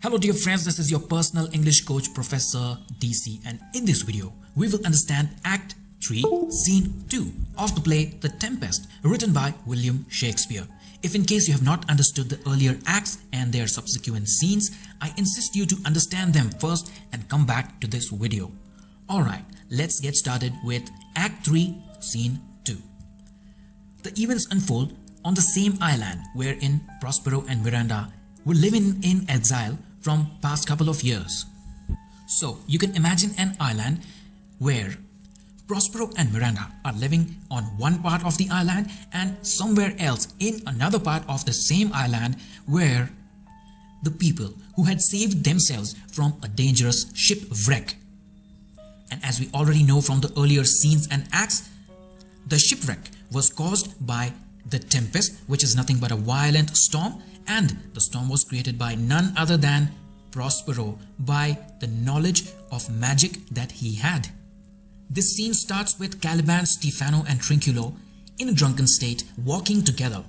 Hello dear friends, this is your personal English coach Professor DC, and in this video we will understand Act 3 Scene 2 of the play The Tempest, written by William Shakespeare. If in case you have not understood the earlier acts and their subsequent scenes, I insist you to understand them first and come back to this video. Alright, let's get started with Act 3 Scene 2. The events unfold on the same island wherein Prospero and Miranda were living in exile from past couple of years. So you can imagine an island where Prospero and Miranda are living on one part of the island and somewhere else in another part of the same island where the people who had saved themselves from a dangerous shipwreck. And as we already know from the earlier scenes and acts, the shipwreck was caused by the Tempest, which is nothing but a violent storm, and the storm was created by none other than Prospero by the knowledge of magic that he had. This scene starts with Caliban, Stephano and Trinculo in a drunken state walking together.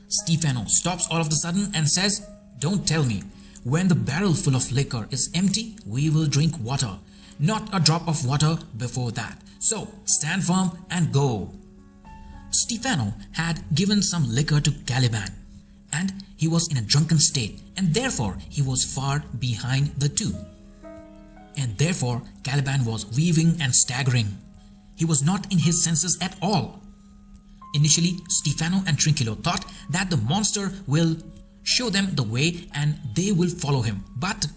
Stephano stops all of a sudden and says, "Don't tell me, when the barrel full of liquor is empty, we will drink water. Not a drop of water before that. So stand firm and go." Stephano had given some liquor to Caliban, and he was in a drunken state, and therefore he was far behind the two. And therefore Caliban was weaving and staggering. He was not in his senses at all. Initially, Stephano and Trinculo thought that the monster will show them the way and they will follow him. But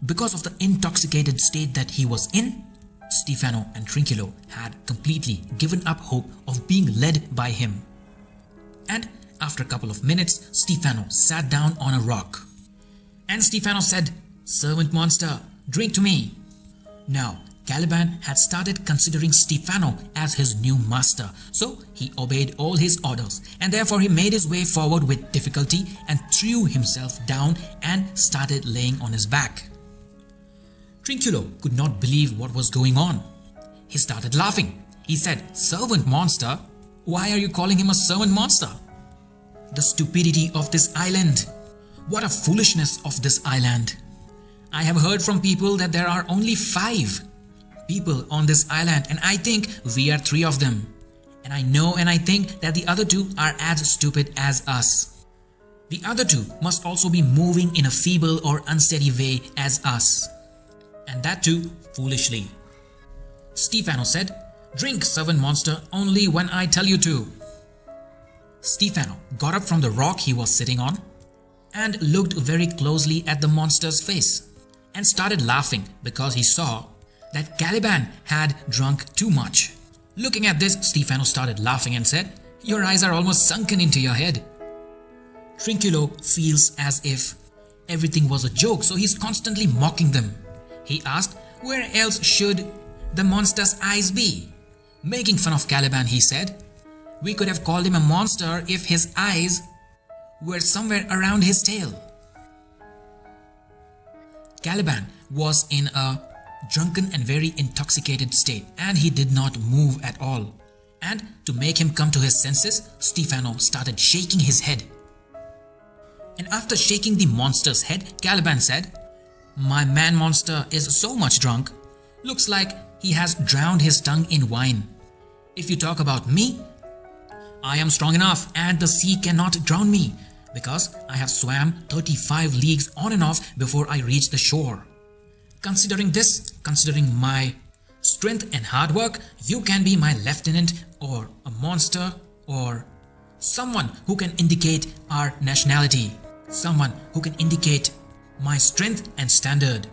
because of the intoxicated state that he was in, Stephano and Trinculo had completely given up hope of being led by him. And after a couple of minutes, Stephano sat down on a rock. And Stephano said, "Servant monster, drink to me." Now, Caliban had started considering Stephano as his new master, so he obeyed all his orders, and therefore he made his way forward with difficulty and threw himself down and started laying on his back. Trinculo could not believe what was going on. He started laughing. He said, "Servant monster? Why are you calling him a servant monster? The stupidity of this island. What a foolishness of this island. I have heard from people that there are only 5 people on this island, and I think we are 3 of them. And I know and I think that the other 2 are as stupid as us. The other 2 must also be moving in a feeble or unsteady way as us. And that too foolishly." Stephano said, "Drink, servant monster, only when I tell you to." Stephano got up from the rock he was sitting on and looked very closely at the monster's face and started laughing because he saw that Caliban had drunk too much. Looking at this, Stephano started laughing and said, "Your eyes are almost sunken into your head." Trinculo feels as if everything was a joke, so he's constantly mocking them. He asked, "Where else should the monster's eyes be?" Making fun of Caliban, he said, "We could have called him a monster if his eyes were somewhere around his tail." Caliban was in a drunken and very intoxicated state, and he did not move at all. And to make him come to his senses, Stephano started shaking his head. And after shaking the monster's head, Caliban said, "My man monster is so much drunk, looks like he has drowned his tongue in wine. If you talk about me, I am strong enough and the sea cannot drown me, because I have swam 35 leagues on and off before I reached the shore. Considering this, considering my strength and hard work, you can be my lieutenant or a monster or someone who can indicate our nationality, someone who can indicate my strength and standard,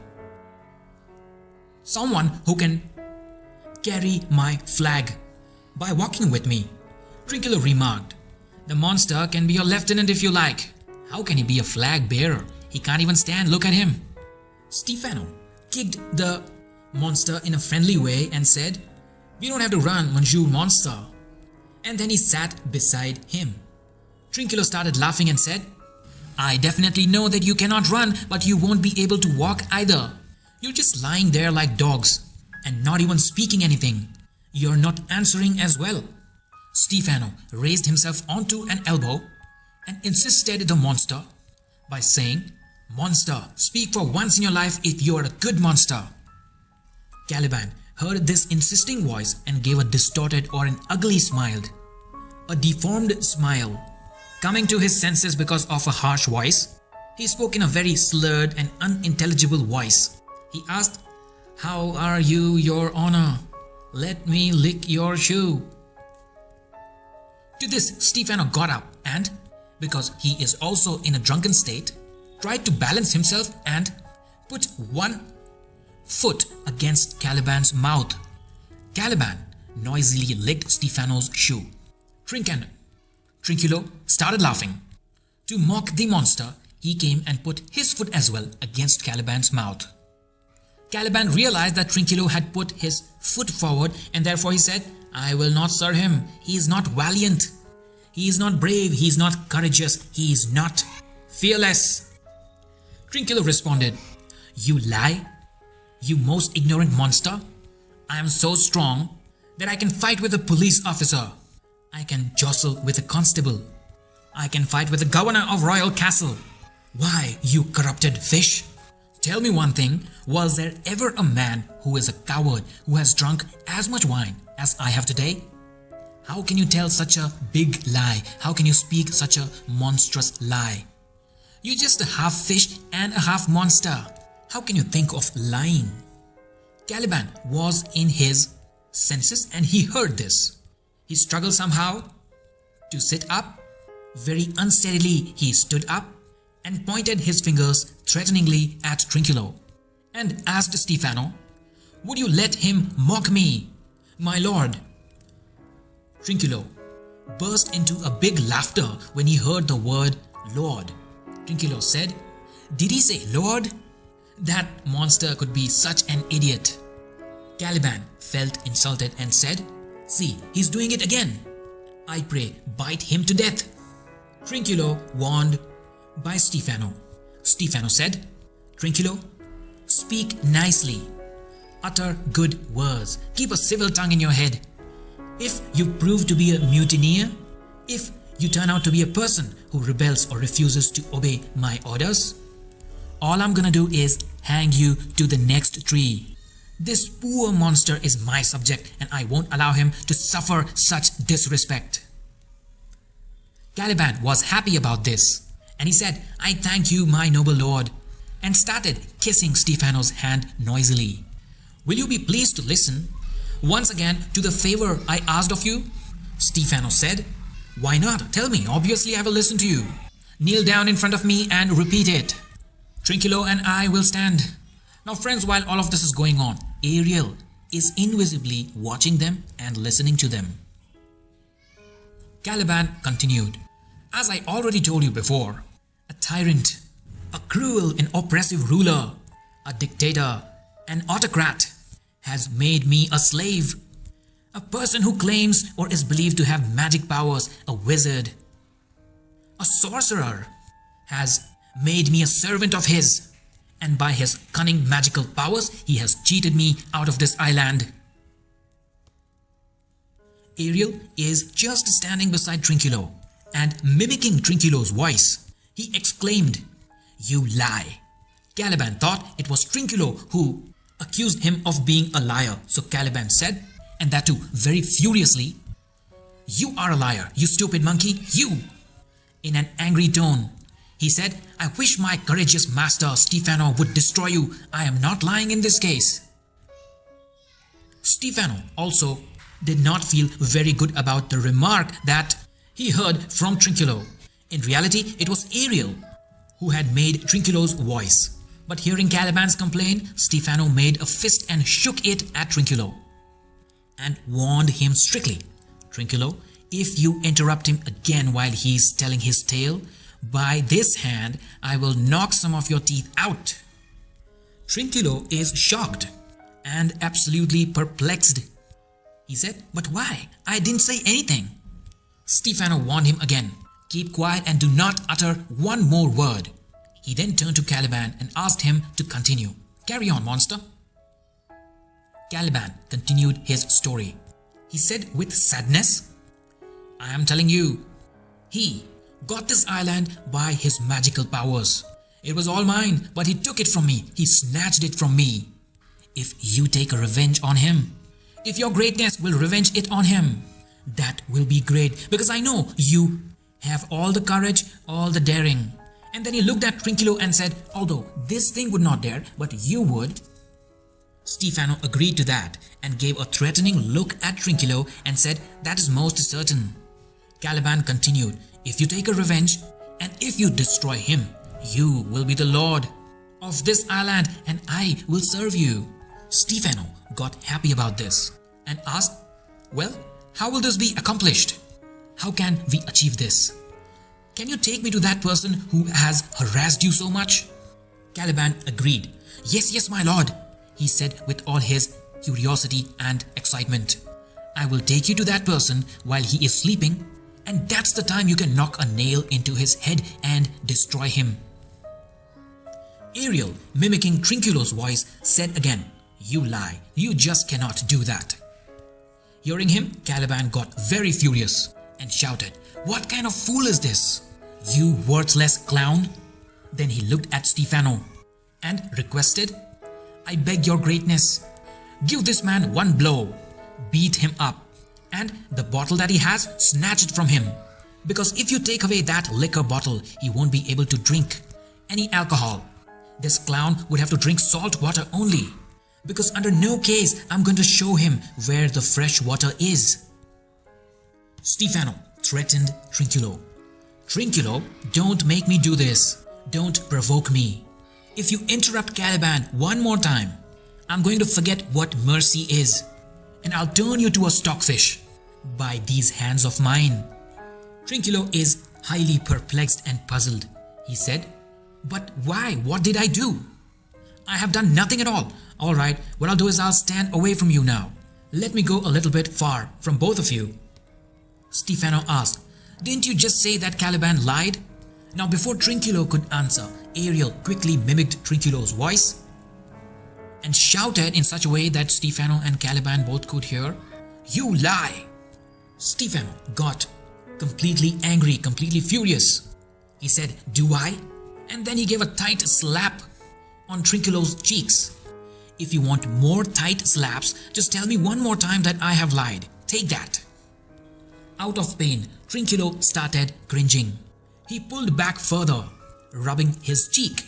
someone who can carry my flag by walking with me." Trinculo remarked, "The monster can be your lieutenant if you like. How can he be a flag bearer? He can't even stand, look at him." Stephano kicked the monster in a friendly way and said, "We don't have to run, Monsieur Monster." And then he sat beside him. Trinculo started laughing and said, "I definitely know that you cannot run, but you won't be able to walk either. You're just lying there like dogs and not even speaking anything. You're not answering as well." Stephano raised himself onto an elbow and insisted the monster by saying, Monster, speak for once in your life if you are a good monster. Caliban heard this insisting voice and gave a distorted or an ugly smile. A deformed smile. Coming to his senses because of a harsh voice, he spoke in a very slurred and unintelligible voice. He asked, "How are you, your honor? Let me lick your shoe." To this, Stephano got up and, because he is also in a drunken state, tried to balance himself and put one foot against Caliban's mouth. Caliban noisily licked Stephano's shoe. Trinculo started laughing. To mock the monster, he came and put his foot as well against Caliban's mouth. Caliban realized that Trinculo had put his foot forward and therefore he said, "I will not serve him. He is not valiant. He is not brave. He is not courageous. He is not fearless." Trinculo responded, "You lie, you most ignorant monster. I am so strong that I can fight with a police officer. I can jostle with a constable. I can fight with the governor of royal castle. Why, you corrupted fish? Tell me one thing, was there ever a man who is a coward who has drunk as much wine as I have today? How can you tell such a big lie? How can you speak such a monstrous lie? You're just a half fish and a half monster. How can you think of lying?" Caliban was in his senses and he heard this. He struggled somehow to sit up. Very unsteadily he stood up and pointed his fingers threateningly at Trinculo and asked Stephano, "Would you let him mock me, my lord?" Trinculo burst into a big laughter when he heard the word lord. Trinculo said, "Did he say lord? That monster could be such an idiot." Caliban felt insulted and said, "See, he's doing it again. I pray, bite him to death." Trinculo warned by Stephano. Stephano said, "Trinculo, speak nicely. Utter good words. Keep a civil tongue in your head. If you prove to be a mutineer, if you turn out to be a person who rebels or refuses to obey my orders, all I'm gonna do is hang you to the next tree. This poor monster is my subject and I won't allow him to suffer such disrespect." Caliban was happy about this and he said, "I thank you, my noble lord," and started kissing Stephano's hand noisily. "Will you be pleased to listen once again to the favor I asked of you?" Stephano said, "Why not? Tell me. Obviously I will listen to you. Kneel down in front of me and repeat it. Trinculo and I will stand." Now friends, while all of this is going on, Ariel is invisibly watching them and listening to them. Caliban continued, "As I already told you before, a tyrant, a cruel and oppressive ruler, a dictator, an autocrat has made me a slave. A person who claims or is believed to have magic powers, a wizard, a sorcerer, has made me a servant of his, and by his cunning magical powers he has cheated me out of this island." Ariel is just standing beside Trinculo and mimicking Trinculo's voice. He exclaimed, "You lie." Caliban thought it was Trinculo who accused him of being a liar, so Caliban said, and that too very furiously, "You are a liar, you stupid monkey, you!" In an angry tone, he said, "I wish my courageous master Stephano would destroy you. I am not lying in this case." Stephano also did not feel very good about the remark that he heard from Trinculo. In reality, it was Ariel who had made Trinculo's voice. But hearing Caliban's complaint, Stephano made a fist and shook it at Trinculo and warned him strictly, "Trinculo, if you interrupt him again while he's telling his tale, by this hand I will knock some of your teeth out." Trinculo is shocked and absolutely perplexed. He said, "But why? I didn't say anything." Stephano warned him again, "Keep quiet and do not utter one more word." He then turned to Caliban and asked him to continue. "Carry on, monster." Caliban continued his story. He said with sadness, "I am telling you, he got this island by his magical powers. It was all mine, but he took it from me. He snatched it from me. If you take a revenge on him, if your greatness will revenge it on him, that will be great, because I know you have all the courage, all the daring. And then he looked at Trinculo and said, although this thing would not dare, but you would. Stephano agreed to that and gave a threatening look at Trinculo and said, that is most certain. Caliban continued, if you take a revenge and if you destroy him, you will be the lord of this island and I will serve you. Stephano got happy about this and asked, well, how will this be accomplished? How can we achieve this? Can you take me to that person who has harassed you so much? Caliban agreed. Yes, my lord, he said with all his curiosity and excitement. I will take you to that person while he is sleeping, and that's the time you can knock a nail into his head and destroy him. Ariel, mimicking Trinculo's voice, said again, you lie, you just cannot do that. Hearing him, Caliban got very furious and shouted, what kind of fool is this? You worthless clown? Then he looked at Stephano and requested, I beg your greatness, give this man one blow, beat him up, and the bottle that he has, snatch it from him. Because if you take away that liquor bottle, he won't be able to drink any alcohol. This clown would have to drink salt water only, because under no case I'm going to show him where the fresh water is. Stephano threatened Trinculo. Trinculo, don't make me do this. Don't provoke me. If you interrupt Caliban one more time, I'm going to forget what mercy is, and I'll turn you to a stockfish by these hands of mine. Trinculo is highly perplexed and puzzled. He said, but why? What did I do? I have done nothing at all. All right, what I'll do is I'll stand away from you now. Let me go a little bit far from both of you. Stephano asked, didn't you just say that Caliban lied? Now before Trinculo could answer, Ariel quickly mimicked Trinculo's voice and shouted in such a way that Stephano and Caliban both could hear, you lie! Stephano got completely angry, completely furious. He said, do I? And then he gave a tight slap on Trinculo's cheeks. If you want more tight slaps, just tell me one more time that I have lied. Take that. Out of pain, Trinculo started cringing. He pulled back further, rubbing his cheek.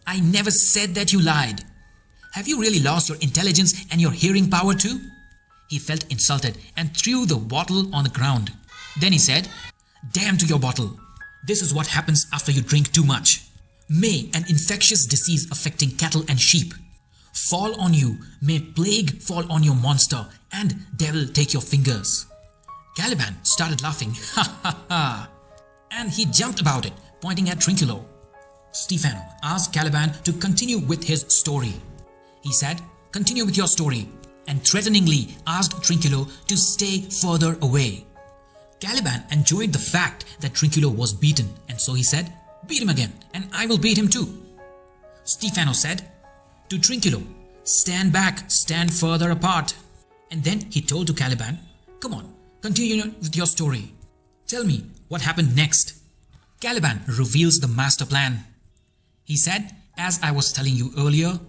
I never said that you lied. Have you really lost your intelligence and your hearing power too? He felt insulted and threw the bottle on the ground. Then he said, damn to your bottle. This is what happens after you drink too much. May an infectious disease affecting cattle and sheep fall on you. May plague fall on your monster and devil take your fingers. Caliban started laughing, ha ha ha, and he jumped about it, pointing at Trinculo. Stephano asked Caliban to continue with his story. He said, continue with your story, and threateningly asked Trinculo to stay further away. Caliban enjoyed the fact that Trinculo was beaten, and so he said, beat him again, and I will beat him too. Stephano said to Trinculo, stand back, stand further apart. And then he told to Caliban, come on, continue with your story. Tell me what happened next. Caliban reveals the master plan. He said, as I was telling you earlier,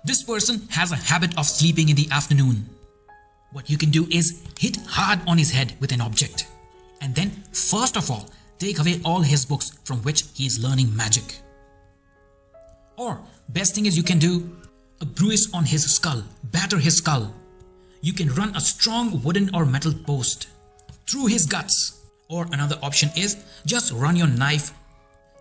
this person has a habit of sleeping in the afternoon. What you can do is hit hard on his head with an object. And then, first of all, take away all his books from which he is learning magic. Or, best thing is you can do a bruise on his skull, batter his skull. You can run a strong wooden or metal post through his guts. Or another option is just run your knife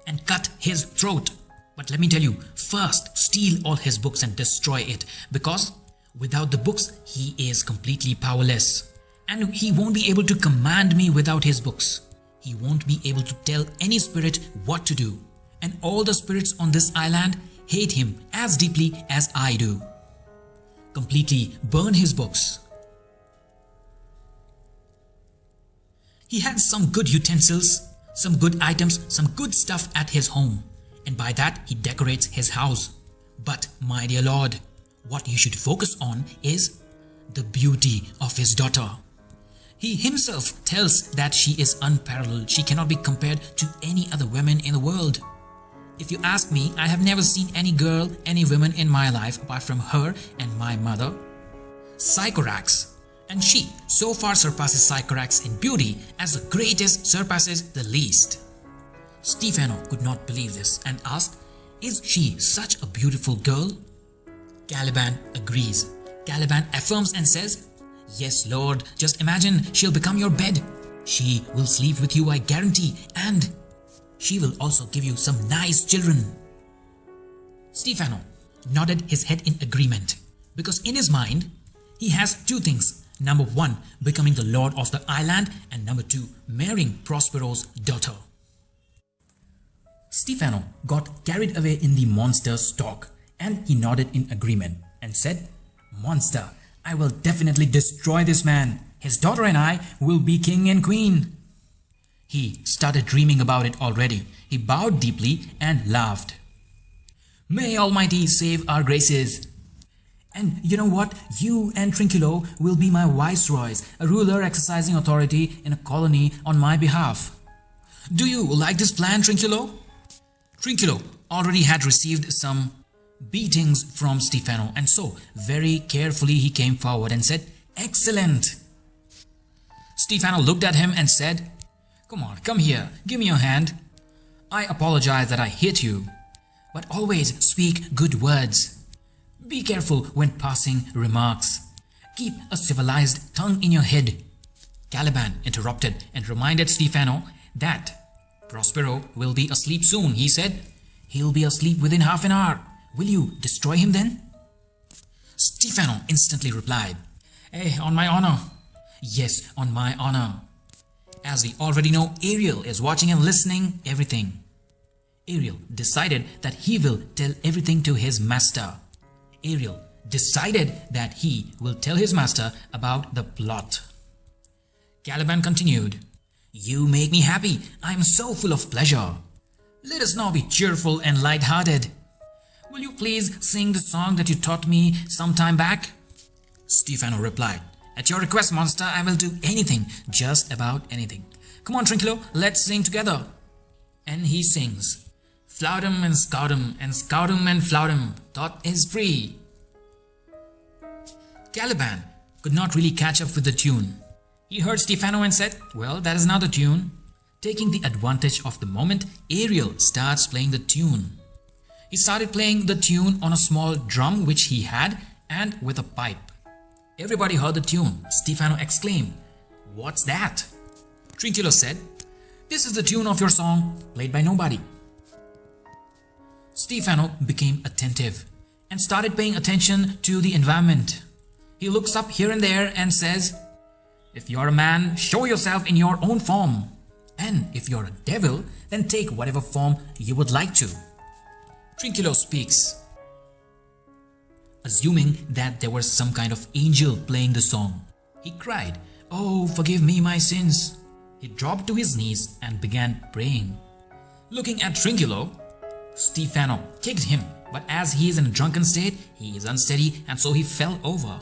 and cut his throat. But let me tell you, first steal all his books and destroy it, because without the books he is completely powerless. And he won't be able to command me without his books. He won't be able to tell any spirit what to do. And all the spirits on this island hate him as deeply as I do. Completely burn his books. He has some good utensils, some good items, some good stuff at his home. And by that he decorates his house. But my dear Lord, what you should focus on is the beauty of his daughter. He himself tells that she is unparalleled. She cannot be compared to any other women in the world. If you ask me, I have never seen any girl, any woman in my life apart from her and my mother, Sycorax. And she so far surpasses Sycorax in beauty as the greatest surpasses the least. Stephano could not believe this and asked, "Is she such a beautiful girl?" Caliban agrees. Caliban affirms and says, "Yes, Lord, just imagine she'll become your bed. She will sleep with you, I guarantee, and she will also give you some nice children." Stephano nodded his head in agreement because in his mind, he has two things. Number one, becoming the lord of the island, and number two, marrying Prospero's daughter. Stephano got carried away in the monster's talk and he nodded in agreement and said, "Monster, I will definitely destroy this man. His daughter and I will be king and queen." He started dreaming about it already. He bowed deeply and laughed. "May Almighty save our graces. And you know what? You and Trinculo will be my viceroys, a ruler exercising authority in a colony on my behalf. Do you like this plan, Trinculo?" Trinculo already had received some beatings from Stephano, and so very carefully he came forward and said, "Excellent." Stephano looked at him and said, "Come on, come here, give me your hand. I apologize that I hit you, but always speak good words. Be careful when passing remarks. Keep a civilized tongue in your head." Caliban interrupted and reminded Stephano that Prospero will be asleep soon. He said, "He'll be asleep within half an hour. Will you destroy him then?" Stephano instantly replied, On my honor." "Yes, on my honor." As we already know, Ariel is watching and listening everything. Ariel decided that he will tell everything to his master. Ariel decided that he will tell his master about the plot. Caliban continued, "You make me happy. I am so full of pleasure. Let us now be cheerful and light-hearted. Will you please sing the song that you taught me some time back?" Stephano replied, "At your request, monster, I will do anything, just about anything. Come on, Trinculo, let's sing together." And he sings, "Flautum and scoutum and flautum, thought is free." Caliban could not really catch up with the tune. He heard Stephano and said, "Well, that is not the tune." Taking the advantage of the moment, Ariel starts playing the tune. He started playing the tune on a small drum which he had and with a pipe. Everybody heard the tune. Stephano exclaimed, "What's that?" Trinculo said, "This is the tune of your song, played by nobody." Stephano became attentive and started paying attention to the environment. He looks up here and there and says, "If you're a man, show yourself in your own form. And if you're a devil, then take whatever form you would like to." Trinculo speaks, assuming that there was some kind of angel playing the song. He cried, "Oh, forgive me my sins." He dropped to his knees and began praying. Looking at Trinculo, Stephano kicked him, but as he is in a drunken state, he is unsteady and so he fell over.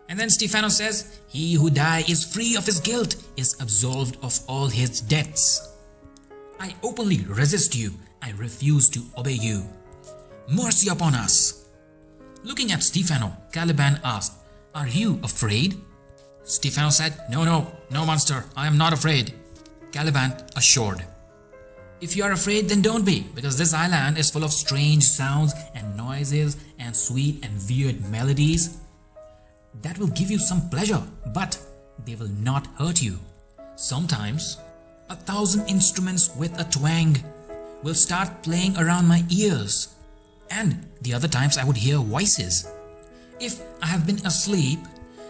And then Stephano says, "He who dies is free of his guilt, is absolved of all his debts. I openly resist you. I refuse to obey you. Mercy upon us." Looking at Stephano, Caliban asked, "Are you afraid?" Stephano said, No, monster, I am not afraid." Caliban assured, "If you are afraid, then don't be, because this island is full of strange sounds and noises and sweet and weird melodies that will give you some pleasure, but they will not hurt you. Sometimes 1,000 instruments with a twang will start playing around my ears, and the other times I would hear voices. If I have been asleep,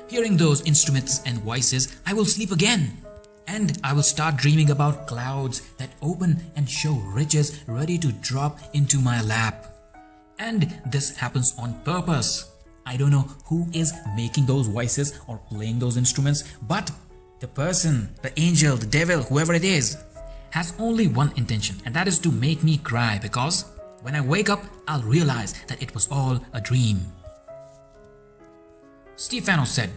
hearing those instruments and voices, I will sleep again, and I will start dreaming about clouds that open and show riches ready to drop into my lap. And this happens on purpose. I don't know who is making those voices or playing those instruments, but the person, the angel, the devil, whoever it is, has only one intention, and that is to make me cry, because when I wake up, I'll realize that it was all a dream." Stephano said,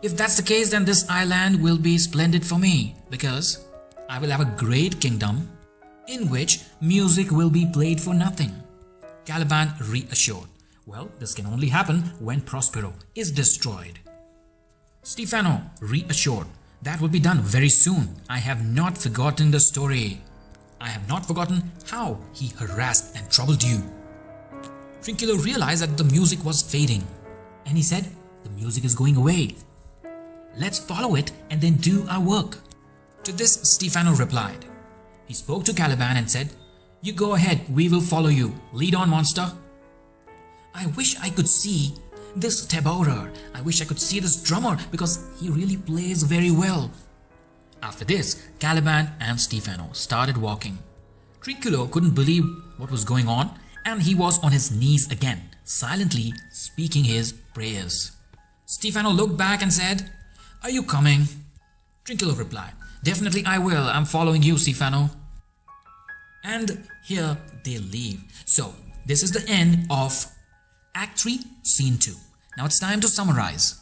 "If that's the case, then this island will be splendid for me, because I will have a great kingdom, in which music will be played for nothing. Caliban reassured, well, this can only happen when Prospero is destroyed. Stephano reassured, that will be done very soon. I have not forgotten the story. I have not forgotten how he harassed and troubled you. Trinculo realized that the music was fading, and he said, the music is going away. Let's follow it and then do our work. To this, Stephano replied. He spoke to Caliban and said, you go ahead, we will follow you. Lead on, monster. I wish I could see this tabourer. I wish I could see this drummer because he really plays very well. After this, Caliban and Stephano started walking. Trinculo couldn't believe what was going on, and he was on his knees again, silently speaking his prayers. Stephano looked back and said, are you coming? Trinculo replied, definitely I will. I'm following you, Stephano. And here they leave. So, this is the end of Act 3, Scene 2. Now it's time to summarize.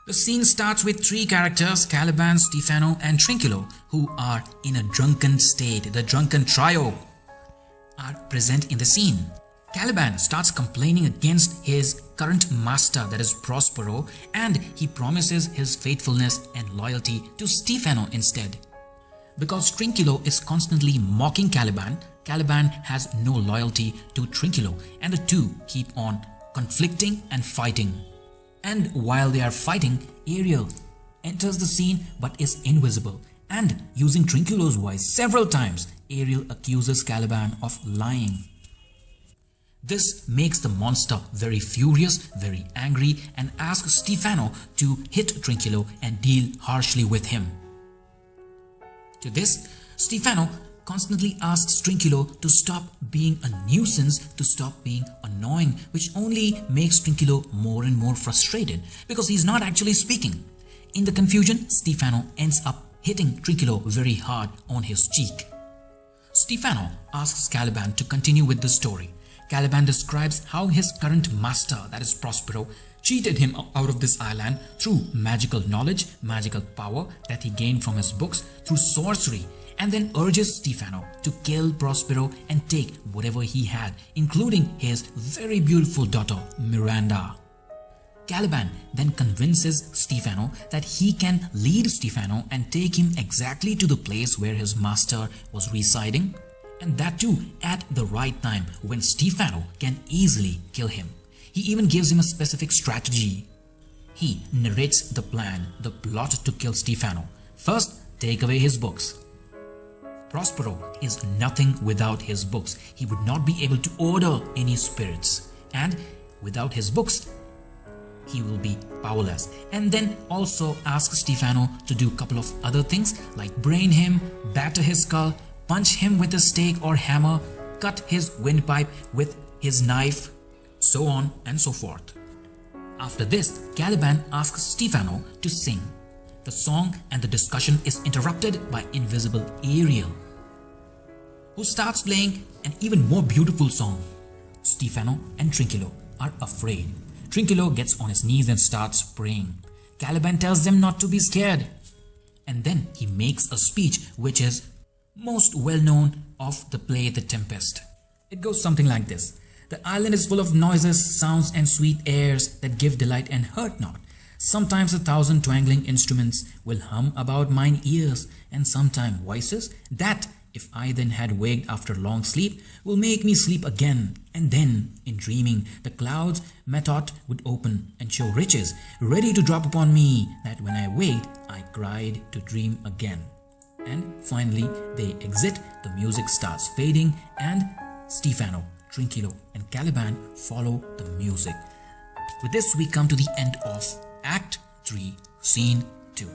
The scene starts with three characters, Caliban, Stephano and Trinculo, who are in a drunken state. The drunken trio are present in the scene. Caliban starts complaining against his current master, that is Prospero, and he promises his faithfulness and loyalty to Stephano instead. Because Trinculo is constantly mocking Caliban, Caliban has no loyalty to Trinculo, and the two keep on conflicting and fighting. And while they are fighting, Ariel enters the scene but is invisible, and using Trinculo's voice several times, Ariel accuses Caliban of lying. This makes the monster very furious, very angry, and asks Stephano to hit Trinculo and deal harshly with him. To this, Stephano constantly asks Trinculo to stop being a nuisance, to stop being annoying, which only makes Trinculo more and more frustrated because he's not actually speaking. In the confusion, Stephano ends up hitting Trinculo very hard on his cheek. Stephano asks Caliban to continue with the story. Caliban describes how his current master, that is Prospero, cheated him out of this island through magical knowledge, magical power that he gained from his books, through sorcery, and then urges Stephano to kill Prospero and take whatever he had, including his very beautiful daughter, Miranda. Caliban then convinces Stephano that he can lead Stephano and take him exactly to the place where his master was residing, and that too at the right time when Stephano can easily kill him. He even gives him a specific strategy. He narrates the plan, the plot to kill Stephano. First, take away his books. Prospero is nothing without his books. He would not be able to order any spirits, and without his books, he will be powerless. And then also ask Stephano to do a couple of other things like brain him, batter his skull, punch him with a stake or hammer, cut his windpipe with his knife, so on and so forth. After this, Caliban asks Stephano to sing. The song and the discussion is interrupted by invisible Ariel, who starts playing an even more beautiful song. Stephano and Trinculo are afraid. Trinculo gets on his knees and starts praying. Caliban tells them not to be scared. And then he makes a speech which is most well known of the play The Tempest. It goes something like this. The island is full of noises, sounds and sweet airs that give delight and hurt not. Sometimes 1,000 twangling instruments will hum about mine ears, and sometime voices that, if I then had waked after long sleep, will make me sleep again. And then, in dreaming, the clouds methought would open and show riches, ready to drop upon me, that when I waked, I cried to dream again. And finally, they exit, the music starts fading, and Stephano, Trinculo and Caliban follow the music. With this, we come to the end of Act 3, Scene 2.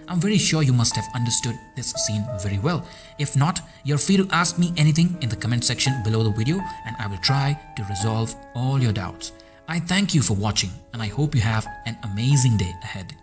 I'm very sure you must have understood this scene very well. If not, you're free to ask me anything in the comment section below the video, and I will try to resolve all your doubts. I thank you for watching, and I hope you have an amazing day ahead.